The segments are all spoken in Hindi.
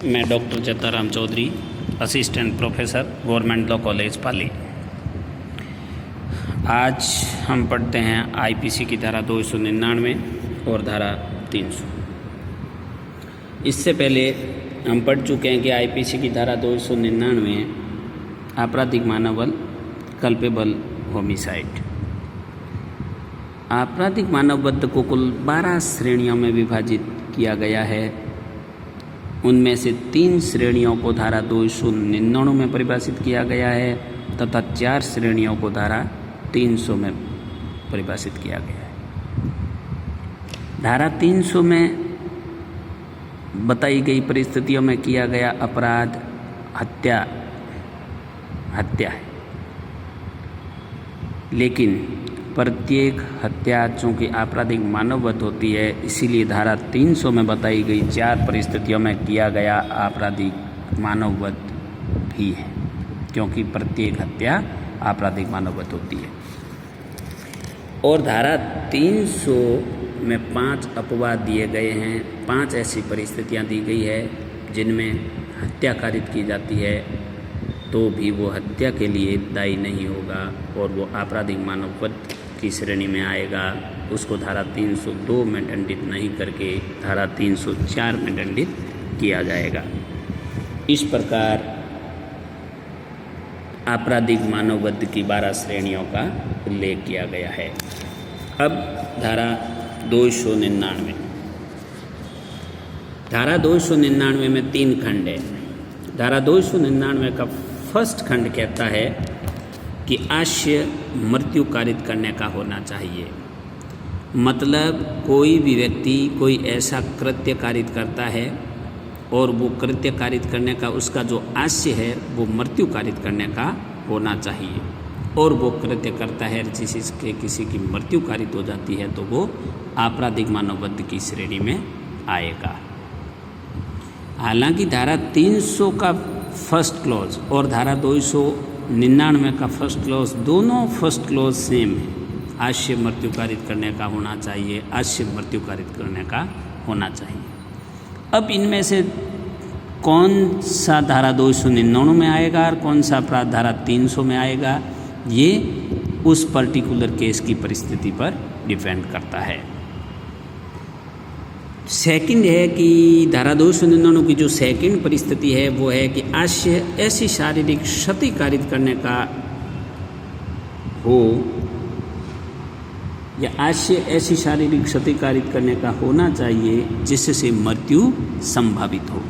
मैं doctor Jattaram Chaudhary, assistant professor, government law college Pali. आज हम पढ़ते हैं आईपीसी की धारा 299 और धारा 300। इससे पहले हम पढ़ चुके हैं कि आईपीसी की धारा 299 आपराधिक मानव बल, कल्पेबल होमिसाइड। आपराधिक मानव बल को कुल 12 श्रेणियों में विभाजित किया गया है। उनमें से 3 श्रेणियों को धारा 299 में परिभाषित किया गया है तथा 4 श्रेणियों को धारा 300 में परिभाषित किया गया है। धारा 300 में बताई गई परिस्थितियों में किया गया अपराध हत्या है, लेकिन प्रत्येक हत्या चूँकि आपराधिक मानववध होती है, इसीलिए धारा 300 में बताई गई 4 परिस्थितियों में किया गया आपराधिक मानववध भी है, क्योंकि प्रत्येक हत्या आपराधिक मानववध होती है। और धारा 300 में 5 अपवाद दिए गए हैं। 5 ऐसी परिस्थितियां दी गई है जिनमें हत्या कारित की जाती है तो भी वो हत्या के लिए दायी नहीं होगा और वो आपराधिक मानववध की श्रेणी में आएगा। उसको धारा 302 में दंडित नहीं करके धारा 304 में दंडित किया जाएगा। इस प्रकार आपराधिक मानववध की 12 श्रेणियों का उल्लेख किया गया है। अब धारा 299। धारा 299 में 3 खंड है। धारा 299 का फर्स्ट खंड कहता है कि आश्य मृत्यु कारित करने का होना चाहिए। मतलब कोई भी व्यक्ति कोई ऐसा कृत्य कारित करता है और वो कृत्य कारित करने का उसका जो आश्य है वो मृत्यु कारित करने का होना चाहिए, और वो कृत्य करता है जिसके किसी की मृत्यु कारित हो जाती है तो वो आपराधिक मानववध की श्रेणी में आएगा। हालांकि धारा 300 का फर्स्ट क्लॉज और धारा 299 का फर्स्ट क्लॉज दोनों फर्स्ट क्लॉज सेम है। आश्य मृत्यु कारित करने का होना चाहिए, आश्य मृत्यु कारित करने का होना चाहिए। अब इनमें से कौन सा धारा 299 में आएगा और कौन सा अपराध धारा 300 में आएगा, ये उस पर्टिकुलर केस की परिस्थिति पर डिपेंड करता है। सेकंड है कि धारा 299 की जो सेकंड परिस्थिति है वो है कि आश्य ऐसी शारीरिक क्षति कारित करने का हो या आश्य ऐसी शारीरिक क्षति कारित करने का होना चाहिए जिससे मृत्यु संभावित हो।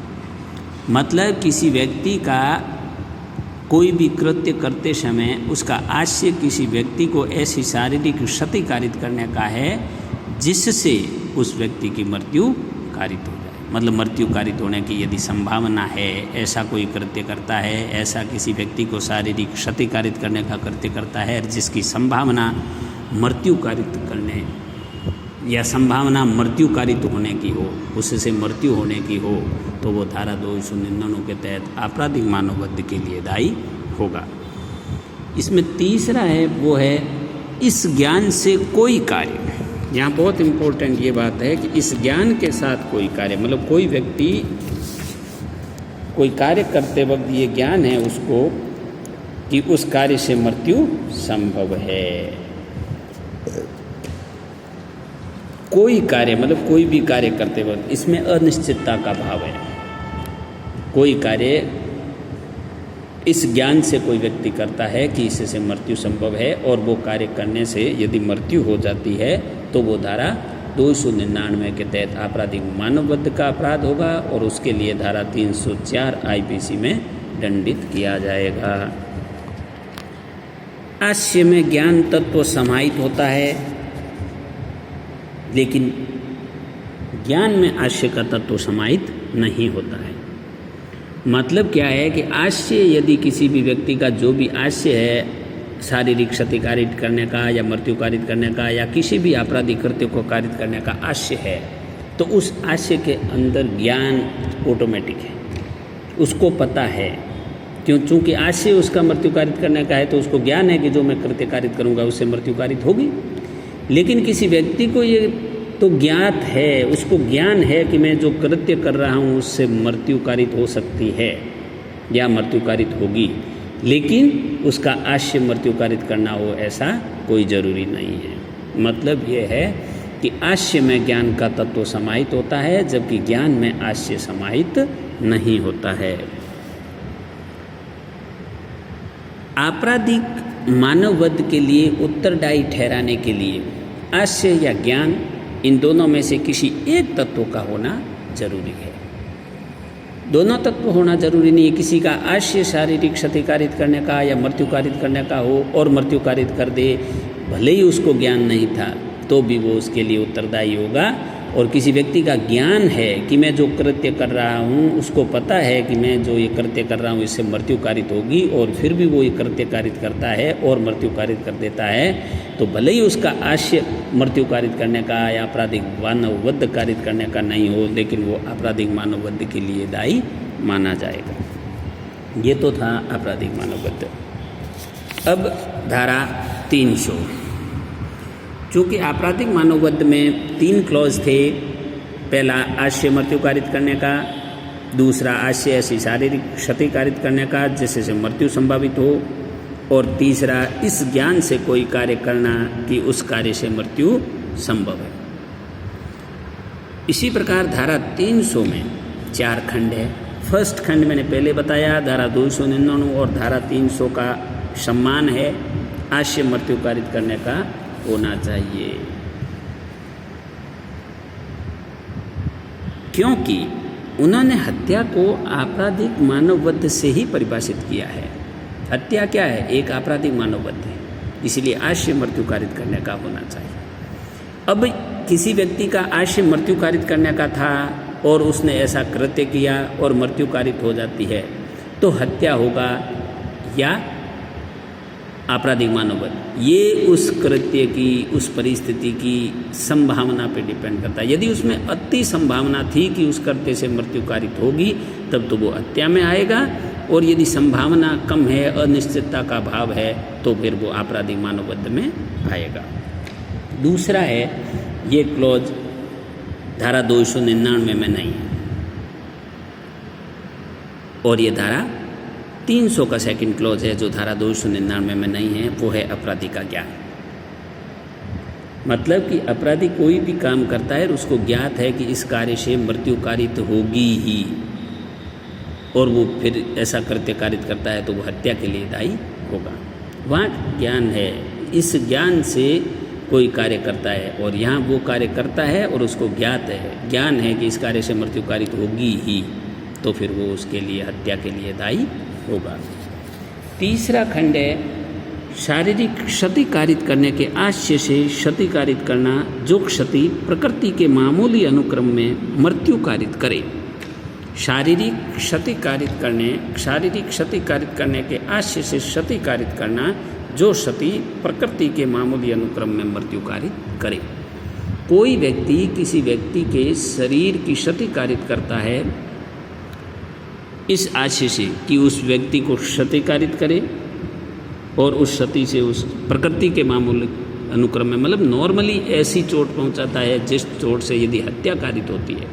मतलब किसी व्यक्ति का कोई भी कृत्य करते समय उसका आश्य किसी व्यक्ति को ऐसी शारीरिक क्षति कारित करने का है जिससे उस व्यक्ति की मृत्यु कारित हो जाए। मतलब मृत्यु कारित होने की यदि संभावना है, ऐसा कोई कृत्य करता है, ऐसा किसी व्यक्ति को शारीरिक क्षति कारित करने का कृत्य करता है जिसकी संभावना मृत्यु कारित करने या संभावना मृत्यु कारित होने की हो, उससे मृत्यु होने की हो, तो वो धारा 299 के तहत आपराधिक मानववध के लिए दायी होगा। इसमें तीसरा है वो है इस ज्ञान से कोई कार्य। यहाँ बहुत इम्पोर्टेंट ये बात है कि इस ज्ञान के साथ कोई कार्य, मतलब कोई व्यक्ति कोई कार्य करते वक्त ये ज्ञान है उसको कि उस कार्य से मृत्यु संभव है। कोई कार्य मतलब कोई भी कार्य करते वक्त इसमें अनिश्चितता का भाव है। कोई कार्य इस ज्ञान से कोई व्यक्ति करता है कि इससे मृत्यु संभव है और वो कार्य करने से यदि मृत्यु हो जाती है तो वो धारा 299 के तहत आपराधिक मानववध का अपराध होगा और उसके लिए धारा 304 आईपीसी में दंडित किया जाएगा। आश्य में ज्ञान तत्व समाहित होता है, लेकिन ज्ञान में आश्य का तत्व समाहित नहीं होता है। मतलब क्या है कि आश्य यदि किसी भी व्यक्ति का जो भी आश्य है शारीरिक क्षति कारित करने का या मृत्यु कारित करने का या किसी भी आपराधिक कृत्य को कारित करने का आश्य है, तो उस आश्य के अंदर ज्ञान ऑटोमेटिक है, उसको पता है। चूँकि आश्य उसका मृत्यु कारित करने का है तो उसको ज्ञान है कि जो मैं कृत्य कारित करूँगा उससे मृत्यु कारित होगी। लेकिन किसी व्यक्ति को ये तो ज्ञात है, उसको ज्ञान है कि मैं जो कृत्य कर रहा हूँ उससे मृत्यु कारित हो सकती है या मृत्यु कारित होगी, लेकिन उसका आश्य मृत्यु कारित करना हो ऐसा कोई ज़रूरी नहीं है। मतलब ये है कि आश्य में ज्ञान का तत्व समाहित होता है, जबकि ज्ञान में आश्य समाहित नहीं होता है। आपराधिक मानववध के लिए उत्तरदायी ठहराने के लिए आश्य या ज्ञान, इन दोनों में से किसी एक तत्व का होना जरूरी है। दोनों तत्व होना जरूरी नहीं है। किसी का आश्य शारीरिक क्षति कारित करने का या मृत्यु कारित करने का हो और मृत्यु कारित कर दे, भले ही उसको ज्ञान नहीं था तो भी वो उसके लिए उत्तरदायी होगा। और किसी व्यक्ति का ज्ञान है कि मैं जो कृत्य कर रहा हूँ उसको पता है कि मैं जो ये कृत्य कर रहा हूँ इससे मृत्यु कारित होगी, और फिर भी वो ये कृत्य कारित करता है और मृत्यु कारित कर देता है, तो भले ही उसका आश्य मृत्यु कारित करने का या आपराधिक मानववध कारित करने का नहीं हो, लेकिन वो आपराधिक मानववध के लिए दायी माना जाएगा। ये तो था आपराधिक मानववध। अब धारा 300। चूँकि आपराधिक मानववध में 3 क्लॉज थे, पहला आश्य मृत्यु कारित करने का, दूसरा आश्य ऐसी शारीरिक क्षति कारित करने का जिससे मृत्यु संभावित हो, और तीसरा इस ज्ञान से कोई कार्य करना कि उस कार्य से मृत्यु संभव है। इसी प्रकार धारा 300 में 4 खंड है। फर्स्ट खंड मैंने पहले बताया, धारा 299 और धारा 300 का सम्मान है, आश्य मृत्यु कारित करने का होना चाहिए, क्योंकि उन्होंने हत्या को आपराधिक मानववध से ही परिभाषित किया है। हत्या क्या है? एक आपराधिक मानववध है, इसलिए आश्य मृत्यु कारित करने का होना चाहिए। अब किसी व्यक्ति का आश्य मृत्यु कारित करने का था और उसने ऐसा कृत्य किया और मृत्यु कारित हो जाती है, तो हत्या होगा या आपराधिक मानववध, ये उस कृत्य की, उस परिस्थिति की संभावना पे डिपेंड करता है। यदि उसमें अति संभावना थी कि उस कृत्य से मृत्यु कारित होगी, तब तो वो हत्या में आएगा, और यदि संभावना कम है, अनिश्चितता का भाव है, तो फिर वो आपराधिक मानववध में आएगा। दूसरा है, ये क्लॉज धारा 299 में नहीं है, और ये धारा 300 का सेकंड क्लॉज है जो धारा 299 में नहीं है, वो है अपराधी का ज्ञान। मतलब कि अपराधी कोई भी काम करता है और उसको ज्ञात है कि इस कार्य से मृत्यु कारित होगी ही, और वो फिर ऐसा कृत्य कारित करता है तो वो हत्या के लिए दायी होगा। वहाँ ज्ञान है, इस ज्ञान से कोई कार्य करता है, और यहाँ वो कार्य करता है और उसको ज्ञात है, ज्ञान है कि इस कार्य से मृत्यु कारित होगी ही, तो फिर वो उसके लिए हत्या के लिए दायी होगा। तीसरा खंड है शारीरिक क्षति कारित करने के आश्य से क्षति कारित करना, जो क्षति प्रकृति के मामूली अनुक्रम में मृत्यु कारित करे। शारीरिक क्षति कारित करने के आश्य से क्षति कारित करना, जो क्षति प्रकृति के मामूली अनुक्रम में मृत्यु कारित करे। कोई व्यक्ति किसी व्यक्ति के शरीर की क्षति कारित करता है इस आशय से कि उस व्यक्ति को क्षति कारित करे, और उस क्षति से उस प्रकृति के मामूली अनुक्रम में, मतलब नॉर्मली ऐसी चोट पहुंचाता है जिस चोट से यदि हत्या कारित होती है,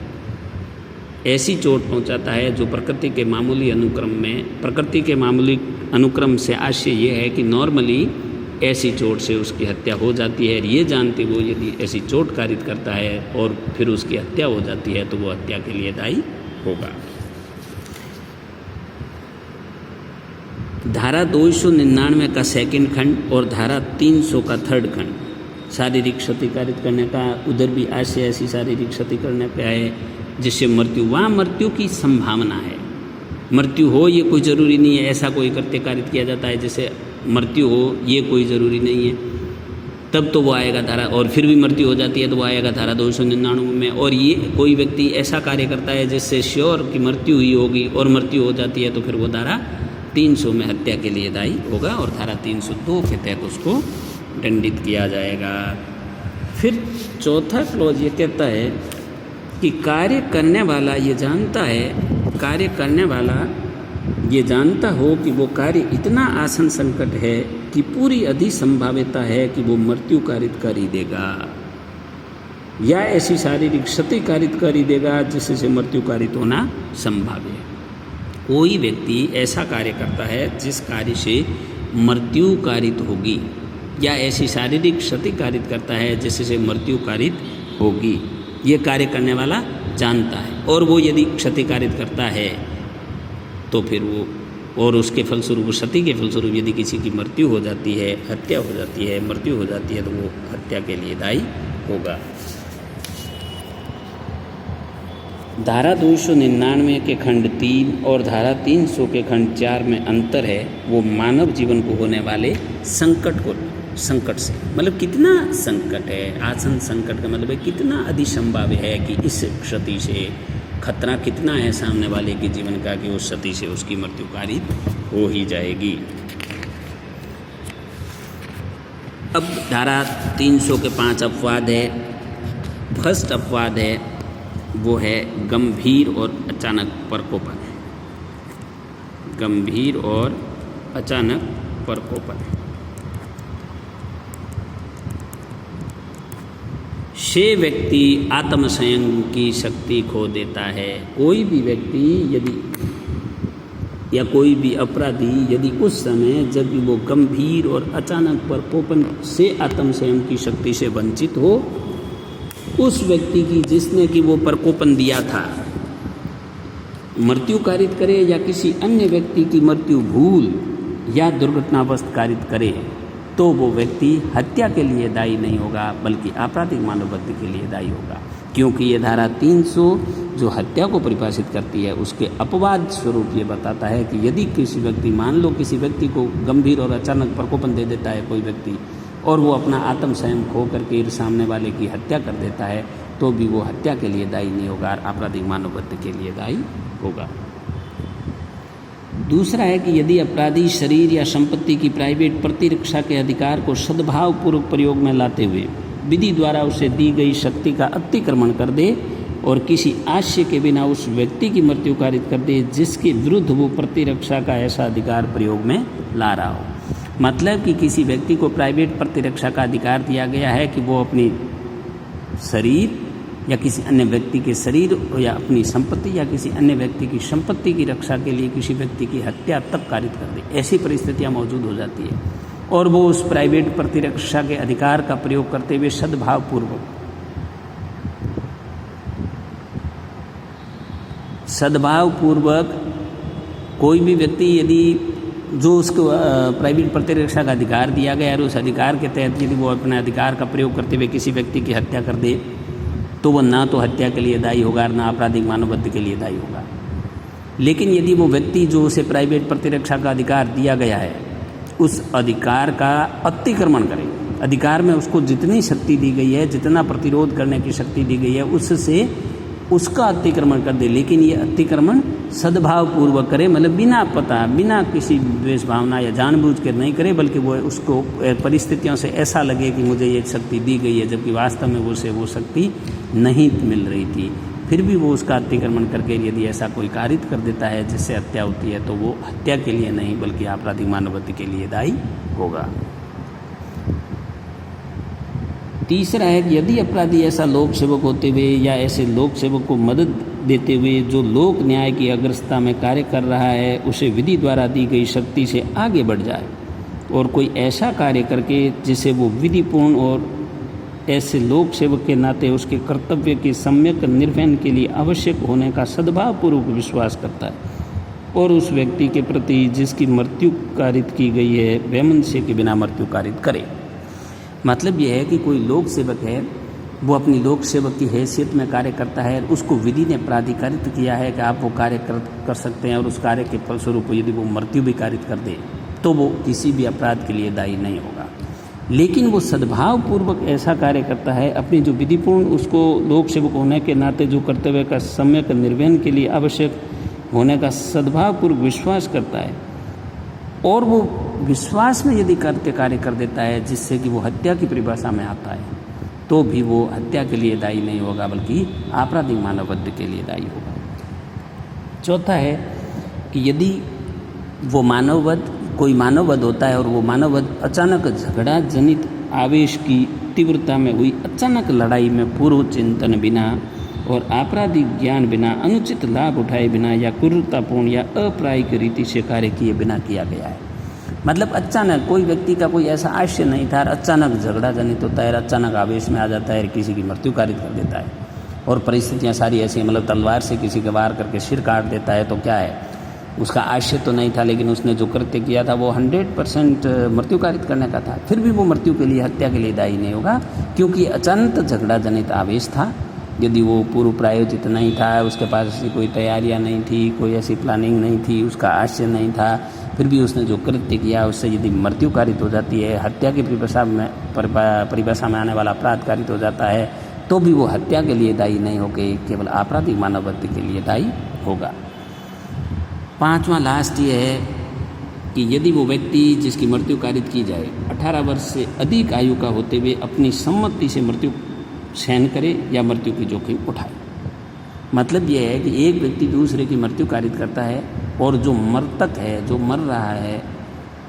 ऐसी चोट पहुंचाता है जो प्रकृति के मामूली अनुक्रम में, प्रकृति के मामूली अनुक्रम से आशय ये है कि नॉर्मली ऐसी चोट से उसकी हत्या हो जाती है। ये जानते वो यदि ऐसी चोट कारित करता है और फिर उसकी हत्या हो जाती है तो वो हत्या के लिए दायी होगा। धारा 299 का सेकंड खंड और धारा 300 का थर्ड खंड शारीरिक क्षति कारित करने का, उधर भी आशय ऐसी शारीरिक क्षति करने पे आए जिससे मृत्यु, वहाँ मृत्यु की संभावना है। मृत्यु हो ये कोई ज़रूरी नहीं है, ऐसा कोई कृत्य कारित किया जाता है जिससे मृत्यु हो, ये कोई ज़रूरी नहीं है, तब तो वो आएगा धारा, और फिर भी मृत्यु हो जाती है तो वो आएगा धारा 299 में। और ये कोई व्यक्ति ऐसा कार्य करता है जिससे श्योर की मृत्यु ही होगी और मृत्यु हो जाती है तो फिर वो धारा 300 में हत्या के लिए दायी होगा, और धारा 302 के तहत उसको दंडित किया जाएगा। फिर चौथा क्लॉज ये कहता है कि कार्य करने वाला ये जानता है, कार्य करने वाला ये जानता हो कि वो कार्य इतना आसन संकट है कि पूरी अधि संभाव्यता है कि वो मृत्यु कारित कर ही देगा। या ऐसी शारीरिक क्षति कारित कर ही देगा जिससे मृत्यु कारित होना संभव है। कोई व्यक्ति ऐसा कार्य करता है जिस कार्य से मृत्यु कारित होगी, या ऐसी शारीरिक क्षति कारित करता है जिससे मृत्यु कारित होगी, ये कार्य करने वाला जानता है, और वो यदि क्षति कारित करता है तो फिर वो, और उसके फलस्वरूप, क्षति के फलस्वरूप यदि किसी की मृत्यु हो जाती है, हत्या हो जाती है, मृत्यु हो जाती है, तो वो हत्या के लिए दायी होगा। धारा 299 के खंड 3 और धारा 300 के खंड 4 में अंतर है, वो मानव जीवन को होने वाले संकट से, मतलब कितना संकट है, आसन संकट का मतलब है कितना अधिसंभाव्य है कि इस क्षति से खतरा कितना है सामने वाले के जीवन का कि उस क्षति से उसकी मृत्यु कारित हो ही जाएगी। अब धारा 300 के 5 अपवाद है। फर्स्ट अपवाद है वो है गंभीर और अचानक प्रकोपन। गंभीर और अचानक प्रकोपन से व्यक्ति आत्मसंयम की शक्ति खो देता है। कोई भी व्यक्ति यदि, या कोई भी अपराधी यदि उस समय जब भी वो गंभीर और अचानक प्रकोपन से आत्मसंयम की शक्ति से वंचित हो, उस व्यक्ति की जिसने कि वो प्रकोपन दिया था मृत्यु कारित करे, या किसी अन्य व्यक्ति की मृत्यु भूल या दुर्घटनावश कारित करे, तो वो व्यक्ति हत्या के लिए दायी नहीं होगा बल्कि आपराधिक मानवबद्ध के लिए दायी होगा। क्योंकि ये धारा 300 जो हत्या को परिभाषित करती है उसके अपवाद स्वरूप ये बताता है कि यदि किसी व्यक्ति, मान लो किसी व्यक्ति को गंभीर और अचानक प्रकोपन दे देता है कोई व्यक्ति, और वो अपना आत्मसंयम खो करके सामने वाले की हत्या कर देता है, तो भी वो हत्या के लिए दायी नहीं होगा, आपराधिक मानवबद्ध के लिए दायी होगा। दूसरा है कि यदि अपराधी शरीर या संपत्ति की प्राइवेट प्रतिरक्षा के अधिकार को सद्भावपूर्वक प्रयोग में लाते हुए विधि द्वारा उसे दी गई शक्ति का अतिक्रमण कर दे और किसी आशय के बिना उस व्यक्ति की मृत्यु कारित कर दे जिसके विरुद्ध वो प्रतिरक्षा का ऐसा अधिकार प्रयोग में ला रहा हो। मतलब कि किसी व्यक्ति को प्राइवेट प्रतिरक्षा का अधिकार दिया गया है कि वो अपनी शरीर या किसी अन्य व्यक्ति के शरीर या अपनी संपत्ति या किसी अन्य व्यक्ति की संपत्ति की रक्षा के लिए किसी व्यक्ति की हत्या तक कारित कर दे। ऐसी परिस्थितियां मौजूद हो जाती है, और वो उस प्राइवेट प्रतिरक्षा के अधिकार का प्रयोग करते हुए सद्भावपूर्वक कोई भी व्यक्ति यदि जो उसको प्राइवेट प्रतिरक्षा का अधिकार दिया गया है, उस अधिकार के तहत यदि वो अपने अधिकार का प्रयोग करते हुए किसी व्यक्ति की हत्या कर दे, तो वह ना तो हत्या के लिए दायी होगा, ना आपराधिक मानवबद्ध के लिए दायी होगा। लेकिन यदि वो व्यक्ति जो उसे प्राइवेट प्रतिरक्षा का अधिकार दिया गया है उस अधिकार का अतिक्रमण करे, अधिकार में उसको जितनी शक्ति दी गई है, जितना प्रतिरोध करने की शक्ति दी गई है, उससे उसका अतिक्रमण कर दे, लेकिन ये अतिक्रमण सद्भावपूर्वक करे, मतलब बिना पता, बिना किसी द्वेष भावना या जानबूझ कर नहीं करे, बल्कि वो उसको परिस्थितियों से ऐसा लगे कि मुझे ये शक्ति दी गई है, जबकि वास्तव में उसे वो शक्ति नहीं मिल रही थी, फिर भी वो उसका अतिक्रमण करके यदि ऐसा कोई कारित कर देता है जिससे हत्या होती है, तो वो हत्या के लिए नहीं बल्कि आपराधिक मानवबद्ध के लिए दायी होगा। तीसरा है कि यदि अपराधी ऐसा लोक सेवक होते हुए या ऐसे लोक सेवक को मदद देते हुए जो लोक न्याय की अग्रसता में कार्य कर रहा है उसे विधि द्वारा दी गई शक्ति से आगे बढ़ जाए और कोई ऐसा कार्य करके जिसे वो विधिपूर्ण और ऐसे लोक सेवक के नाते उसके कर्तव्य के सम्यक निर्वहन के लिए आवश्यक होने का सद्भावपूर्वक विश्वास करता है और उस व्यक्ति के प्रति जिसकी मृत्यु कारित की गई है वैमनस्य के बिना मृत्यु कारित करे। मतलब यह है कि कोई लोक सेवक है, वो अपनी लोक सेवक की हैसियत में कार्य करता है, उसको विधि ने प्राधिकारित किया है कि आप वो कार्य कर सकते हैं, और उस कार्य के फलस्वरूप यदि वो मृत्यु भी कारित कर दे तो वो किसी भी अपराध के लिए दायी नहीं होगा। लेकिन वो सद्भावपूर्वक ऐसा कार्य करता है, अपनी जो विधिपूर्ण उसको लोक सेवक होने के नाते जो कर्तव्य का सम्यक निर्वहन के लिए आवश्यक होने का सद्भावपूर्वक विश्वास करता है, और वो विश्वास में यदि कार्य कर देता है जिससे कि वो हत्या की परिभाषा में आता है, तो भी वो हत्या के लिए दायी नहीं होगा बल्कि आपराधिक मानवबद्ध के लिए दायी होगा। चौथा है कि यदि वो कोई मानववध होता है और वो मानववध अचानक झगड़ा जनित आवेश की तीव्रता में हुई अचानक लड़ाई में पूर्व चिंतन बिना और आपराधिक ज्ञान बिना, अनुचित लाभ उठाए बिना या क्रूरतापूर्ण या अप्रायिक रीति से कार्य किए बिना किया गया है। मतलब अचानक कोई व्यक्ति का कोई ऐसा आशय नहीं था, अचानक झगड़ा जनित होता है, अचानक आवेश में आ जाता है, किसी की मृत्यु कारित कर देता है और परिस्थितियाँ सारी ऐसी, मतलब तलवार से किसी के वार करके सिर काट देता है, तो क्या है, उसका आशय तो नहीं था, लेकिन उसने जो कृत्य किया था वो 100% मृत्यु कारित करने का था, फिर भी वो मृत्यु के लिए, हत्या के लिए दायी नहीं होगा, क्योंकि अचानक झगड़ा जनित आवेश था। यदि वो पूर्व प्रायोजित नहीं था, उसके पास ऐसी कोई तैयारियां नहीं थी, कोई ऐसी प्लानिंग नहीं थी, उसका आशय नहीं था, फिर भी उसने जो कृत्य किया उससे यदि मृत्यु कारित हो जाती है, हत्या की परिभाषा में आने वाला अपराध कारित हो जाता है, तो भी वो हत्या के लिए दायी नहीं होकर केवल आपराधिक मानववृत्ति के लिए दायी होगा। पांचवा लास्ट ये है कि यदि वो व्यक्ति जिसकी मृत्यु कारित की जाए 18 वर्ष से अधिक आयु का होते हुए अपनी सम्मति से मृत्यु सहन करे या मृत्यु की जोखिम उठाए। मतलब यह है कि एक व्यक्ति दूसरे की मृत्यु कारित करता है और जो मृतक है, जो मर रहा है,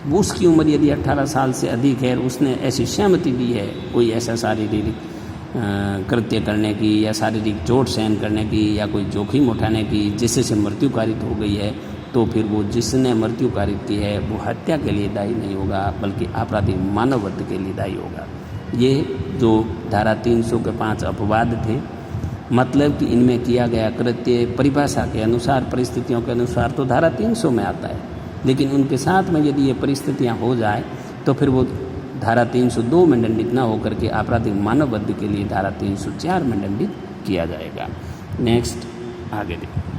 वो उसकी उम्र यदि 18 साल से अधिक है, उसने ऐसी सहमति दी है कोई ऐसा शारीरिक कृत्य करने की या शारीरिक चोट सहन करने की या कोई जोखिम उठाने की जिससे मृत्यु कारित हो गई है, तो फिर वो जिसने मृत्यु कारित की है वो हत्या के लिए दायी नहीं होगा, बल्कि आपराधिक मानववध के लिए दायी होगा। ये जो धारा 300 के 5 अपवाद थे, मतलब कि इनमें किया गया कृत्य परिभाषा के अनुसार, परिस्थितियों के अनुसार तो धारा 300 में आता है, लेकिन उनके साथ में यदि ये परिस्थितियां हो जाए तो फिर वो धारा 302 में दंडित न होकर के आपराधिक मानववध के लिए धारा 304 में दंडित किया जाएगा। नेक्स्ट आगे देखिए।